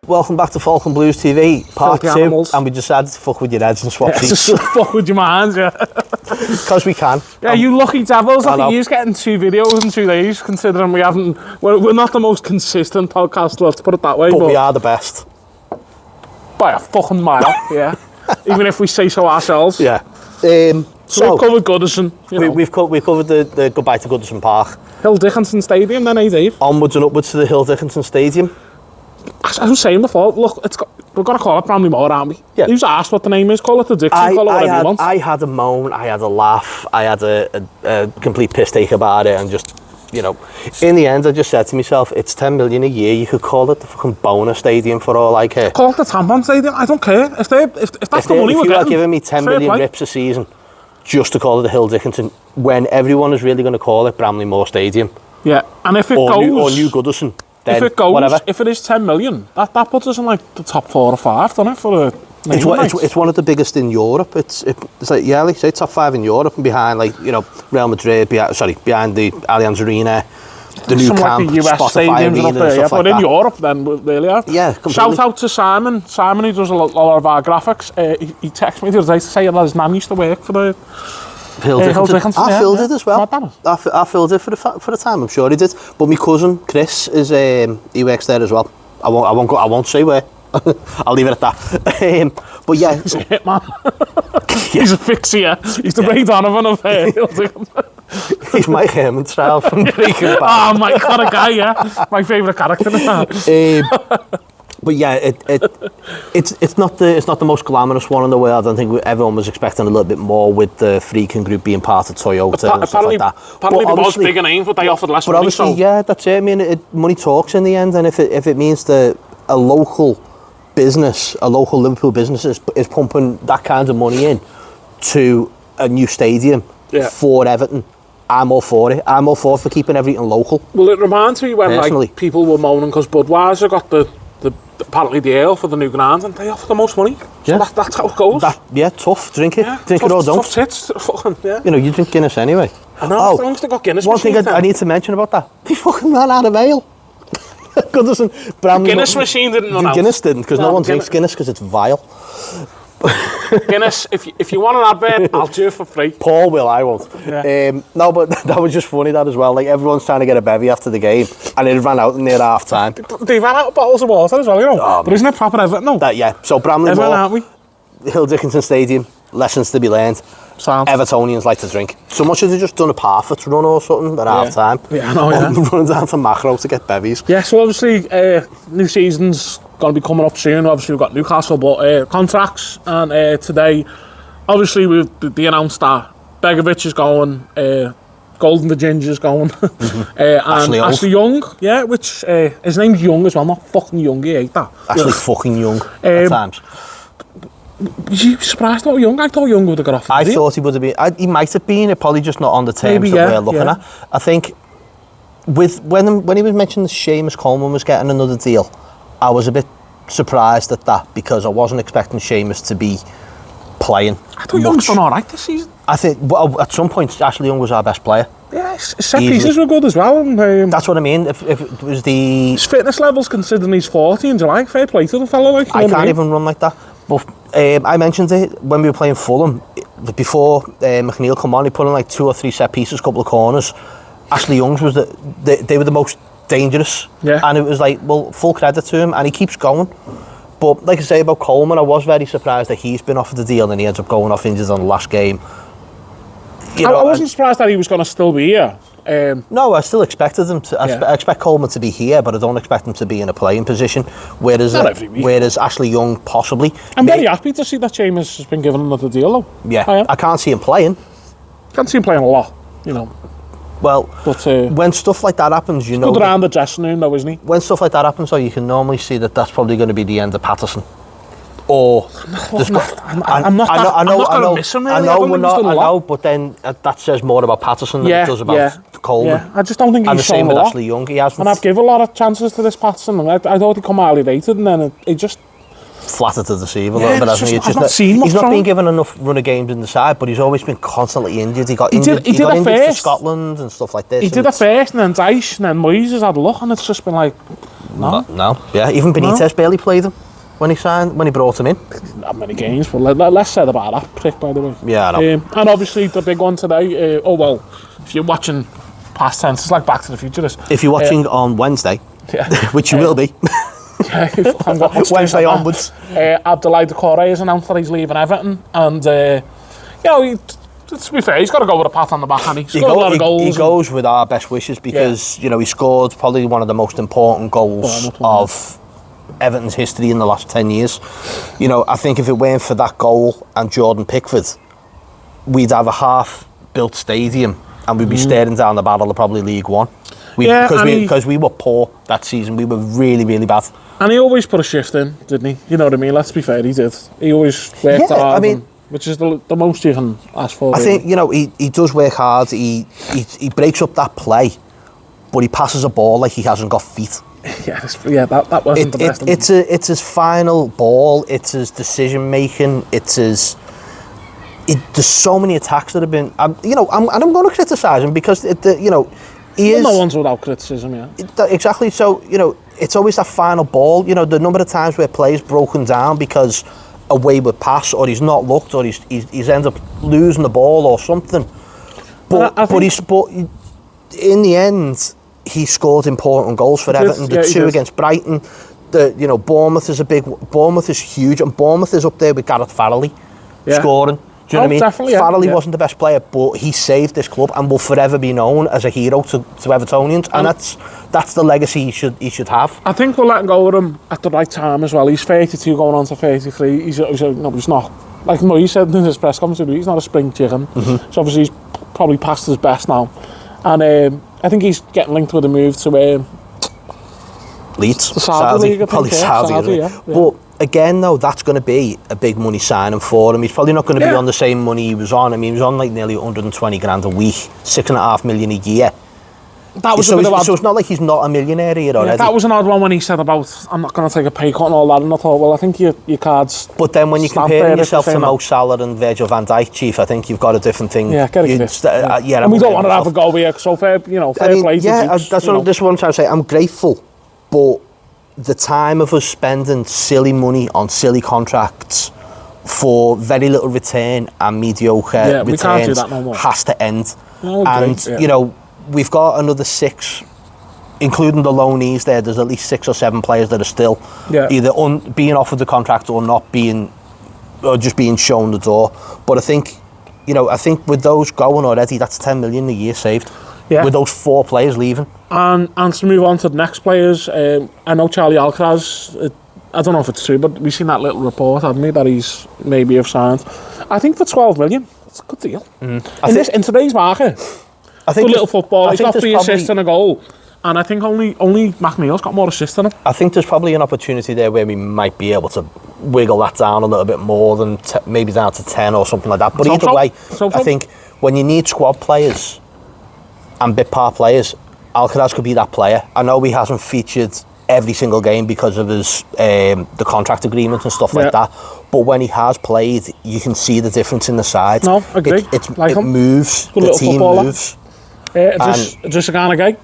welcome back to Falcon Blues TV, part 2, animals. and we decided to fuck with your heads and swap seats. Just fuck with your minds, yeah. Because we can. Yeah, you lucky devils. I think you're getting 2 videos in 2 days, considering we're not the most consistent podcast, let's put it that way. But we are the best. By a fucking mile, yeah. Even if we say so ourselves. Yeah. So we've covered Goodison. We've covered the goodbye to Goodison Park. Hill Dickinson Stadium then, eh, Dave? Onwards and upwards to the Hill Dickinson Stadium. As I was saying before, look, we've got to call it Bramley Moore, aren't we? Yeah. Who's asked what the name is? Call it the Dixon, call it whatever you want. I had a moan, I had a laugh, I had a complete piss take about it, and just, you know, in the end I just said to myself, it's 10 million a year, you could call it the fucking Boner Stadium for all I care. Call it the Tampon Stadium, I don't care. If that's the money we're getting, if you are giving me 10 million rips a season just to call it the Hill Dickinson, when everyone is really going to call it Bramley Moore Stadium. Yeah, and if it goes... Or New Goodison. Then if it goes, whatever. if it is 10 million, that puts us in like the top 4 or 5, doesn't it? For it's one of the biggest in Europe. It's like, yeah, like say top 5 in Europe, and behind, like, you know, Real Madrid, behind the Allianz Arena, the new camp, like the US Spotify Arena, up there, and stuff but like in that. Europe then we really are. Yeah, completely. Shout out to Simon, who does a lot of our graphics. He texted me the other day to say that his nan used to work for the Hill Dickinson. I filled it as well. I filled it for the time. I'm sure he did. But my cousin Chris he works there as well. I won't say where. I'll leave it at that. But yeah, he's a hitman. He's a fixer. He's the Ray Donovan of Hill Dickinson. He's Mike Hermantraut from Breaking Bad. Oh my god, a guy, yeah. My favourite character. But yeah, it's not the most glamorous one in the world. I think everyone was expecting a little bit more with the Freaking Group being part of Toyota and stuff like that. Apparently they was bigger names, but they offered less money. Obviously, yeah, that's it. I mean, money talks in the end, and if it means that a local Liverpool business is pumping that kind of money in to a new stadium for Everton, I'm all for it. I'm all for keeping everything local. Well, it reminds me when like people were moaning because Budweiser got the apparently the ale for the new ground, and they offer the most money. So that's how it goes. Tough. Drink it. Drink it or don't. Tough tits. Fucking, yeah. You know, you drink Guinness anyway. I know, as long as they got Guinness. One thing I need to mention about that, they fucking ran out of ale. Guinness machine didn't run out. Guinness didn't, because no one drinks Guinness because it's vile. Guinness, if you want an advert, I'll do it for free. Paul will, I won't. Yeah. No, but that was just funny, that as well. Like, everyone's trying to get a bevy after the game, and it ran out near half time. They ran out of bottles of water as well, you know. But isn't it proper Everton? No. So Bramley Moore, aren't we? Hill Dickinson Stadium, lessons to be learned. Sound. Evertonians like to drink. So much as they've just done a Parfit run or something at half time. Yeah, I know, running down to Macro to get bevies. Yeah, so obviously, new season's going to be coming up soon. Obviously, we've got Newcastle, but contracts. And today, obviously, they announced that Begovic is going, Golden the Ginger's going, and Ashley Young, yeah, which his name's Young as well, not fucking Young, he hate that. Ashley fucking Young at times. Was you surprised not Young? I thought Young would have got off the deal. I thought he would have been. He might have been. Probably just not on the terms that we're looking at. I think when he was mentioning that Seamus Coleman was getting another deal, I was a bit surprised at that because I wasn't expecting Seamus to be playing. I thought Young's done all right this season. I think at some point Ashley Young was our best player. Yeah, his set pieces were good as well. And, that's what I mean. If it was his fitness levels, considering he's 40 in July, fair play to the fellow. Like, I can't even run like that. But I mentioned it when we were playing Fulham. Before McNeil come on, he put in like 2 or 3 set pieces, couple of corners. Ashley Young's was they were the most dangerous. Yeah. And it was like, well, full credit to him, and he keeps going. But like I say about Coleman, I was very surprised that he's been offered the deal and he ends up going off injured on the last game. I wasn't surprised that he was going to still be here. No, I still expected him to. I expect Coleman to be here, but I don't expect him to be in a playing position. Whereas Ashley Young possibly. I'm very happy to see that Seamus has been given another deal, though. Yeah, I can't see him playing. Can't see him playing a lot, you know. Well, but when stuff like that happens, you know. Good around the dressing room, though, isn't he? When stuff like that happens, though, you can normally see that that's probably going to be the end of Patterson. Or I'm not going to miss him, really. I know, but then that says more about Patterson than it does about Coleman. Yeah, I just don't think he's shown a lot. And the same with Ashley Young, he hasn't. And I've given a lot of chances to this Patterson, and I thought he'd come highly rated, and then he just flattered to deceive a little bit, hasn't he? He's not been given enough run of games in the side, but he's always been constantly injured. He got injured for Scotland and stuff like this. He did it first, and then Dyche, and then Moyes has had a look, and it's just been like, No. Yeah, even Benitez barely played him when he brought him in. Not many games, but less said about that prick, by the way. Yeah, I know. And obviously the big one today, if you're watching past tense, it's like Back to the Future. If you're watching on Wednesday, which you will be. Wednesday onwards. Abdoulaye Doucouré has announced that he's leaving Everton, and to be fair, he's got to go with a pat on the back, hasn't he? He scored a lot of goals. He goes with our best wishes because he scored probably one of the most important goals of Everton's history in the last 10 years. I think if it weren't for that goal and Jordan Pickford, we'd have a half-built stadium and we'd be staring down the barrel of probably League One. Because we were poor that season. We were really, really bad. And he always put a shift in, didn't he? You know what I mean? Let's be fair, he did. He always worked hard. Which is the most you can ask for. I think, he does work hard. He breaks up that play, but he passes a ball like he hasn't got feet. That wasn't the best. It's his final ball. It's his decision making. There's so many attacks that have been. I'm going to criticise him because he is. No one's without criticism, yeah. Exactly. So it's always that final ball. The number of times where play's broken down because a wayward pass, or he's not looked, or he's ended up losing the ball or something. But in the end, he scored important goals for Everton. The two against Brighton, Bournemouth is huge, and Bournemouth is up there with Gareth Farrelly scoring. Do you know what I mean? Definitely, Farrelly wasn't the best player, but he saved this club and will forever be known as a hero to Evertonians, and that's the legacy he should have. I think we're letting go of him at the right time as well. He's 32 going on to 33. He's not, like he said in his press conference, he's not a spring chicken. Mm-hmm. So obviously he's probably past his best now. And I think he's getting linked with a move to Leeds. The Saudi League, I think. Probably Saudi, yeah. But again, though, that's going to be a big money signing for him. He's probably not going to be on the same money he was on. I mean, he was on like nearly 120 grand a week, $6.5 million a year. So it's not like he's not a millionaire here already. That was an odd one when he said about, I'm not going to take a pay cut and all that, and I thought, well, I think your cards... But then when you're comparing yourself to Mo Salah and Virgil van Dijk, Chief, I think you've got a different thing. Yeah, get it. And we don't want to have a go here, so fair play to that's what I'm trying to say. I'm grateful, but the time of us spending silly money on silly contracts for very little return and mediocre returns we can't do that no more. Has to end. We've got another 6, including the loanees there's at least 6 or 7 players that are still either being offered the contract or just being shown the door. But I think with those going already, that's 10 million a year saved. Yeah. With those 4 players leaving. And to move on to the next players, I know Charlie Alcaraz, I don't know if it's true, but we've seen that little report, haven't we, that he's maybe have signed. I think for 12 million, it's a good deal. In today's market, I think good little football, he's got 3 assists and a goal. And I think only McNeil's got more assists than him. I think there's probably an opportunity there where we might be able to wiggle that down a little bit more than maybe down to 10 or something like that. But either way, I think when you need squad players and bit part players, Alcaraz could be that player. I know he hasn't featured every single game because of his the contract agreement and stuff like that, but when he has played, you can see the difference in the side. No, agree. It moves. The team moves. Just a kind of guy.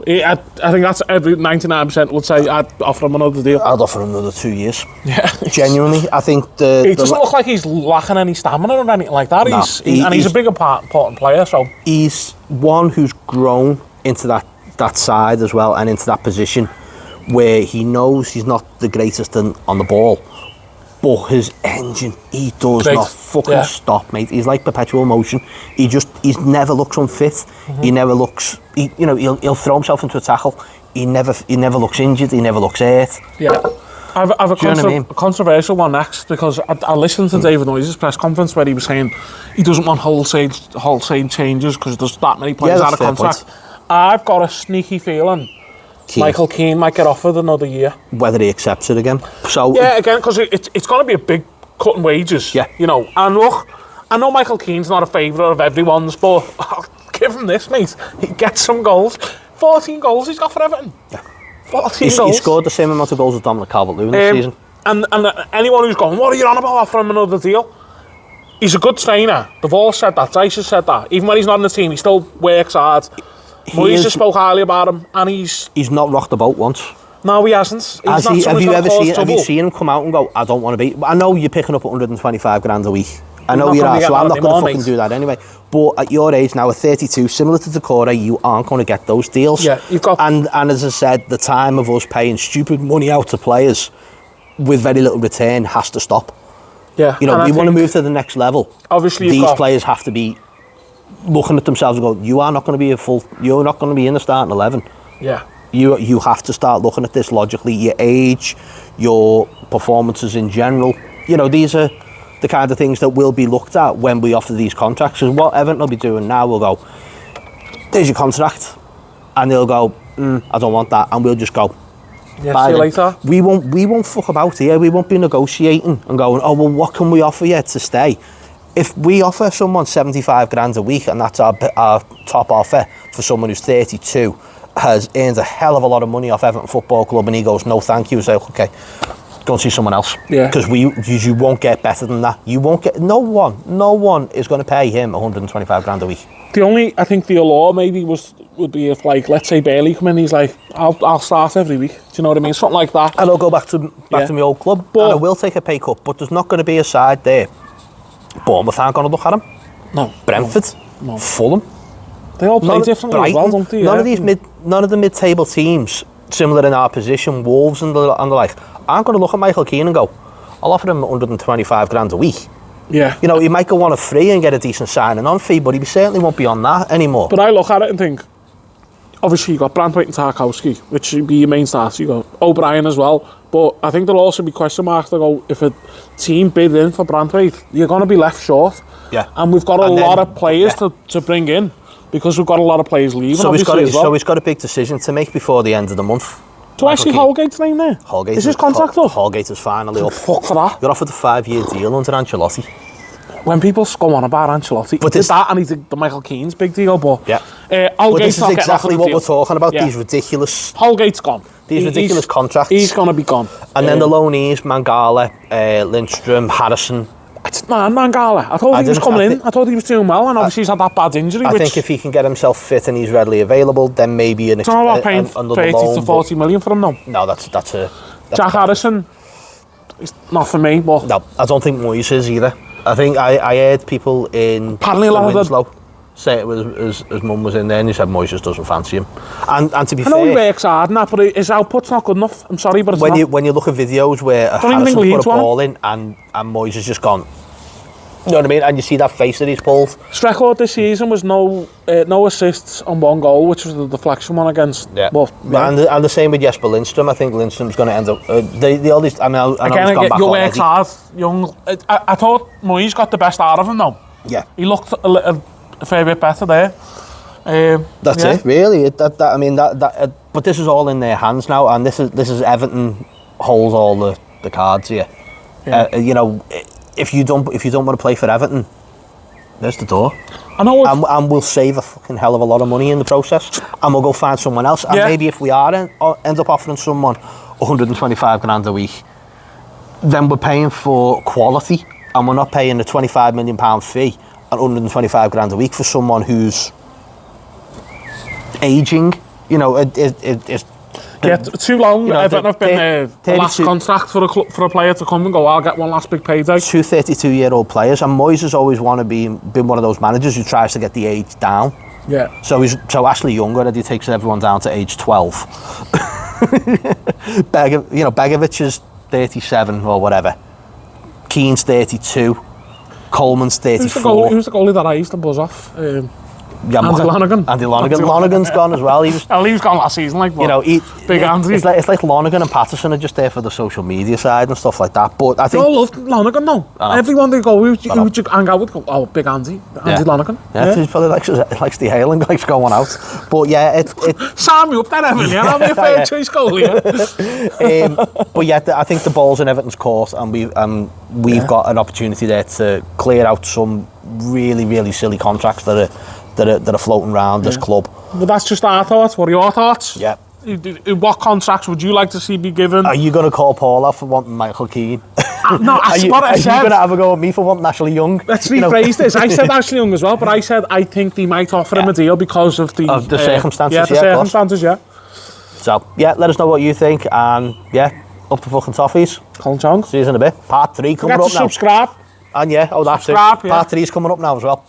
I think that's every 99% would say I'd offer him another deal. I'd offer him another 2 years. Yeah, genuinely, I think it doesn't look like he's lacking any stamina or anything like that. He's a big important player. So he's one who's grown into that side as well and into that position where he knows he's not the greatest on the ball, but his engine, he does not fucking stop, mate. He's like perpetual motion. He never looks unfit. Mm-hmm. He never looks. He'll throw himself into a tackle. He never looks injured. He never looks hurt. Yeah. I've a controversial one next because I listened to David Moyes' press conference where he was saying he doesn't want wholesale changes because there's that many players out of contract. I've got a sneaky feeling Michael Keane might get offered another year. Whether he accepts it again. So again, because it's going to be a big cut in wages. Yeah. And look, I know Michael Keane's not a favourite of everyone's, but I'll give him this, mate. He gets some goals. 14 goals he's got for Everton. Yeah. 14 goals. He scored the same amount of goals as Dominic Calvert-Lewin this season. And anyone who's going, what are you on about offering him another deal? He's a good trainer. They've all said that. Dice has said that. Even when he's not in the team, he still works hard. Moyes has spoke highly about him, and he's not rocked the boat once. No, he hasn't. He's not Have someone's you gonna ever cause seen? Have trouble. you seen him come out and go, "I don't want to be"? I know you're picking up 125 grand a week. I know not you gonna are, get so that I'm not going anymore, to fucking mate. do that anyway. But at your age now, at 32, similar to Doucouré, you aren't going to get those deals. Yeah, you've got. And as I said, the time of us paying stupid money out to players with very little return has to stop. Yeah, You know, and I we want to think move to the next level. Obviously, you've These got, players have to be looking at themselves and go, "You are not going to be you're not going to be in the starting 11." Yeah, You have to start looking at this logically. Your age, your performances in general. You know, these are the kind of things that will be looked at when we offer these contracts. Because what Everton will be doing now, we'll go, "There's your contract," and they'll go, "I don't want that," and we'll just go, yeah. "Bye See you then." later. We won't fuck about here. We won't be negotiating and going, "Oh well, what can we offer you to stay?" If we offer someone 75 grand a week and that's our top offer for someone who's 32, has earned a hell of a lot of money off Everton Football Club, and he goes, "No thank you," say, "Okay, go and see someone else." Yeah. Because you won't get better than that. You won't get, no one is going to pay him 125 grand a week. I think the allure maybe would be if, like, let's say Bailey come in, he's like, I'll start every week. Do you know what I mean? Something like that. And I'll go back to my old club, But- and I will take a pay cut, but there's not going to be a side there. Bournemouth aren't going to look at him. No. Brentford, No. Fulham. They all play differently as well, don't they? None Yeah. of none of the mid-table teams similar in our position, Wolves and the like, aren't going to look at Michael Keane and go, "I'll offer him 125 grand a week." Yeah. You know, he might go on a free and get a decent signing on fee, but he certainly won't be on that anymore. But I look at it and think, obviously you've got Branthwaite and Tarkowski, which should be your main stars. You've got O'Brien as well. But I think there'll also be question marks to go, if a team bid in for Branthwaite, you're going to be left short. Yeah. And we've got a lot of players to bring in, because we've got a lot of players leaving, So obviously, as well. so he's got a big decision to make before the end of the month. Do I see Holgate's name there? Holgate Is his contract up? Holgate is finally up. Fuck for that. You're offered a 5-year deal under Ancelotti. When people go on about Ancelotti, But did this- that and he did the Michael Keane's big deal, but Yeah. But Holgate's this not is getting exactly offered what a we're deal. talking about, Yeah. these ridiculous Holgate's gone. ridiculous contracts. He's going to be gone. And then the loanees, Mangala, Lindstrom, Harrison. Man, Mangala. I thought he was didn't- coming I in. think- I thought he was doing well, and obviously he's had that bad injury. I which, think if he can get himself fit and he's readily available, then maybe it's not about paying another 30 loan. to 40 million for him, no. No, that's Jack Harrison, it's not for me, but No, I don't think Moyes is either. I think I heard people in Apparently a lot of the- Winslow say it was his mum was in there and he said Moyes just doesn't fancy him. And to be I know he fair, works hard and that, but his output's not good enough. I'm sorry, but it's when not. you look at videos where Don't even Harrison think put a Leeds won it. ball in and Moyes has just gone, you know what I mean? And you see that face that he's pulled. His record this season was no assists on one goal, which was the deflection one against. Yeah. Well, yeah. And the same with Jesper Lindstrom. I think Lindstrom's going to end up. They all these. I know he's Again, gone back you already. worked hard, young. I thought Moyes got the best out of him, though. Yeah. He looked a fair bit better there. That's yeah. it, really. But this is all in their hands now, and this is Everton holds all the cards here. Yeah. You know, if you don't want to play for Everton, there's the door. I know. And we'll save a fucking hell of a lot of money in the process, and we'll go find someone else. And Yeah. maybe if we are end up offering someone 125 grand a week, then we're paying for quality, and we're not paying a 25 million pound fee and 125 grand a week for someone who's aging. You know, it's Yeah, too long. You know, Everton have been the last 32 contract for a player to come and go, I'll get one last big payday. two 32-year-old players, and Moyes has always been one of those managers who tries to get the age down. Yeah. So Ashley Young already takes everyone down to age 12. Begovic is 37 or whatever. Keane's 32. Coleman's 34. Who's the goalie that I used to buzz off? Yeah, Andy Lonergan. Andy Lonergan. Lonergan's gone as well. He was, Well, he was gone last season, like, you know, Big Andy. It's like Lonergan and Patterson are just there for the social media side and stuff like that. But I They think all loved Lonergan, no. I know. Everyone they go, who'd you hang out with? Go, oh, Big Andy. Andy Lonergan. Yeah, he probably likes the hailing, likes going out. But yeah, it Sign me up there, Evan, yeah? I'll be a fair choice goalie, yeah? but yeah, I think the ball's in Everton's court, and we've got an opportunity there to clear out some really, really silly contracts that are floating around this club. But that's just our thoughts. What are your thoughts? Yeah. What contracts would you like to see be given? Are you going to call Paul off for wanting Michael Keane? No, Are you what I going said. to have a go at me for wanting Ashley Young? Let's rephrase this. I said Ashley Young as well, but I said I think they might offer him a deal because of the Of the circumstances, Yeah, the yeah, of course. circumstances, yeah. So, yeah, let us know what you think, and yeah, up to fucking toffees. Colin Chong. See you in a bit. Part 3 coming Forget up to now. subscribe. And yeah, oh, that's it. Subscribe, yeah. Part 3 is coming up now as well.